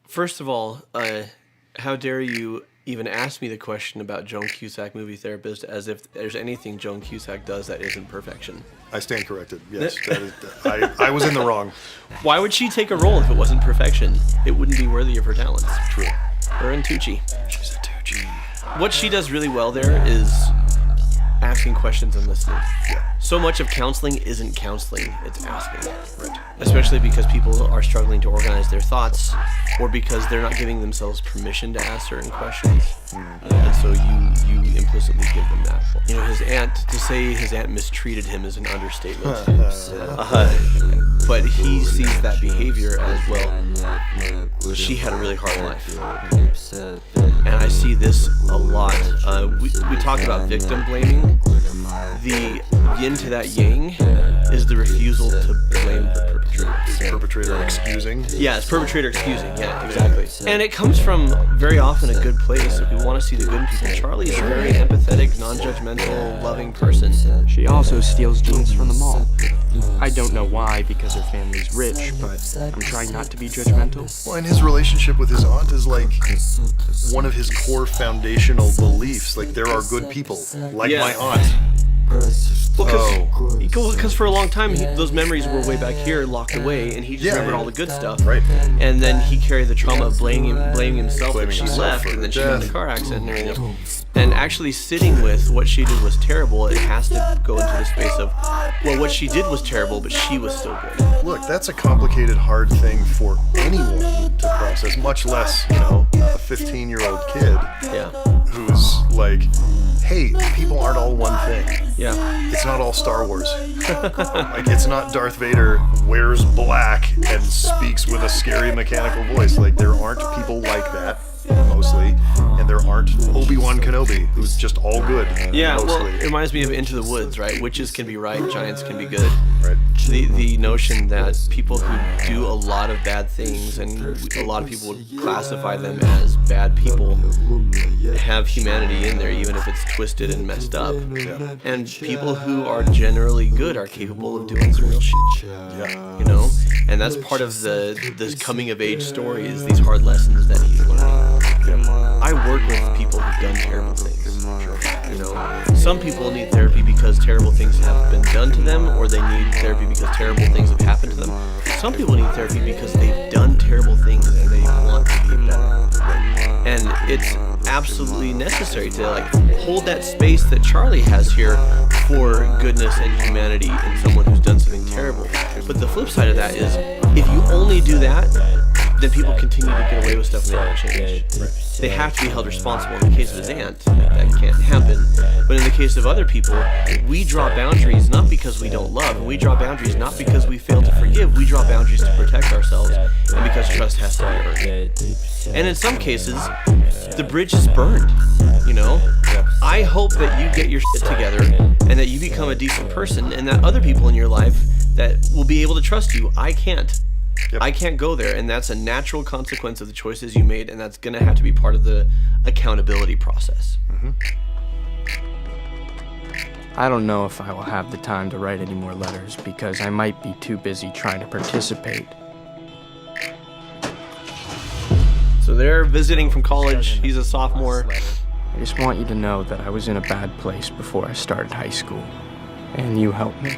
First of all, how dare you even ask me the question about Joan Cusack, movie therapist, as if there's anything Joan Cusack does that isn't perfection. I stand corrected. Yes, that is, I was in the wrong. Why would she take a role if it wasn't perfection? It wouldn't be worthy of her talents. True. Her and Tucci. She's a Tucci. What she does really well there is asking questions and listening. Yeah. So much of counseling isn't counseling, it's asking. Right. Especially because people are struggling to organize their thoughts, or because they're not giving themselves permission to ask certain questions. And so you implicitly give them that. You know, to say his aunt mistreated him is an understatement. But he sees that behavior as, well, she had a really hard life. And I see this a lot. We talk about victim blaming. The yin to that yang is the refusal to blame the perpetrator. Is perpetrator excusing? Yeah, it's perpetrator excusing. Yeah, exactly. And it comes from very often a good place. If we want to see the good in people, Charlie is a very empathetic, non-judgmental, loving person. She also steals jeans from the mall. I don't know why, because her family's rich, but I'm trying not to be judgmental. Well, and his relationship with his aunt is like one of his core foundational beliefs. Like, there are good people, like my aunt. Because for a long time, those memories were way back here, locked away, and he just remembered all the good stuff. Right. And then he carried the trauma of blaming himself Blaming that she himself left, for and then her she got in death. the car accident and everything. And actually sitting with what she did was terrible, it has to go into the space of, well, what she did was terrible, but she was still good. Look, that's a complicated, hard thing for anyone to process, much less, a 15-year-old kid Yeah. who's like, hey, people aren't all one thing. Yeah. It's not all Star Wars. Like, it's not Darth Vader wears black and speaks with a scary mechanical voice. Like, there aren't people like that, mostly, and there aren't Obi-Wan Kenobi, who's just all good. Yeah, mostly. well, it reminds me of Into the Woods, right? Witches can be right, giants can be good. Right. The notion that people who do a lot of bad things, and a lot of people would classify them as bad people, have humanity in there, even if it's twisted and messed up. Yeah. And people who are generally good are capable of doing some real shit. Yeah. You know? And that's part of this coming of age story, is these hard lessons that he's learning. I work with people who've done terrible things. You know, some people need therapy because terrible things have been done to them, or they need therapy because terrible things have happened to them. Some people need therapy because they've done terrible things and they want to be better. And it's absolutely necessary to hold that space that Charlie has here for goodness and humanity in someone who's done something terrible. But the flip side of that is, if you only do that, then people continue to get away with stuff and they don't change. They have to be held responsible. In the case of his aunt, that can't happen. But in the case of other people, we draw boundaries not because we don't love, and we draw boundaries not because we fail to forgive. We draw boundaries to protect ourselves, and because trust has to be earned. And in some cases, the bridge is burned, you know? I hope that you get your shit together and that you become a decent person, and that other people in your life that will be able to trust you. I can't. Yep. I can't go there, and that's a natural consequence of the choices you made, and that's going to have to be part of the accountability process. I don't know if I will have the time to write any more letters, because I might be too busy trying to participate. So they're visiting from college. He's a sophomore. I just want you to know that I was in a bad place before I started high school, and you helped me.